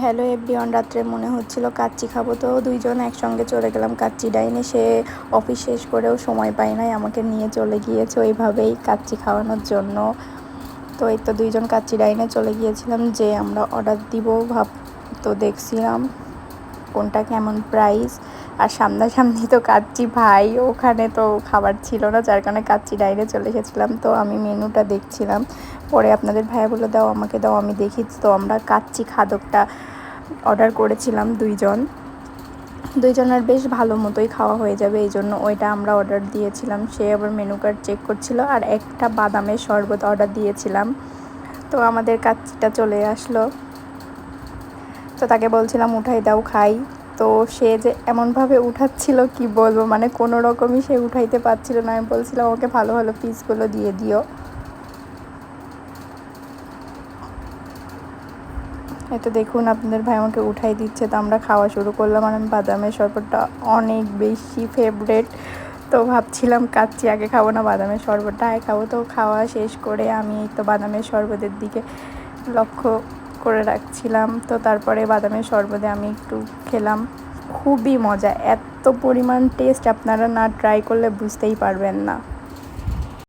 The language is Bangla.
হ্যালো এভরিওয়ান, রাত্রে মনে হচ্ছিল কাচ্চি খাবো, তো দুইজন একসঙ্গে চলে গেলাম কাচ্চি ডাইনে। সে অফিস শেষ করেও সময় পায় নাই, আমাকে নিয়ে চলে গিয়েছে ওইভাবেই কাচ্চি খাওয়ানোর জন্য। তো এই তো দুইজন কাচ্চি ডাইনে চলে গিয়েছিলাম যে আমরা অর্ডার দিব তো দেখছিলাম কোনটা কেমন প্রাইস। আর সামনাসামনি তো কাচ্চি ভাই, ওখানে তো খাবার ছিল না, যার কারণে কাচ্চি ডাইনে চলে এসেছিলাম। তো আমি মেনুটা দেখছিলাম, পরে আপনাদের ভাইয়া বলে দাও আমাকে দাও, আমি দেখি। তো আমরা কাচ্চি খাদকটা অর্ডার করেছিলাম দুইজনের বেশ ভালো মতোই খাওয়া হয়ে যাবে, এই জন্য ওইটা আমরা অর্ডার দিয়েছিলাম। সে আবার মেনু কার্ড চেক করছিল, আর একটা বাদামের শরবত অর্ডার দিয়েছিলাম। তো আমাদের কাচ্চিটা চলে আসলো, তো তাকে বলছিলাম উঠাই দাও খাই। তো সে যে এমনভাবে উঠাচ্ছিল কি বলবো, মানে কোনো রকমই সে উঠাইতে পারছিল না। আমি বলছিলাম ওকে ভালো ভালো পিসগুলো দিয়ে দিও। তো দেখুন আপনাদের ভাই আমাকে উঠাই দিচ্ছে, তো আমরা খাওয়া শুরু করলাম। আর আমি বাদামের শরবতটা অনেক বেশি ফেভারেট, তো ভাবছিলাম কাচ্চি আগে খাবো না বাদামের শরবতটা আগে খাবো। তো খাওয়া শেষ করে আমি তো বাদামের শরবতের দিকে লক্ষ্য করে রাখছিলাম। তো তারপরে বাদামের শরবতে আমি একটু খেলাম, খুবই মজা, এত পরিমাণ টেস্ট, আপনারা না ট্রাই করলে বুঝতেই পারবেন না।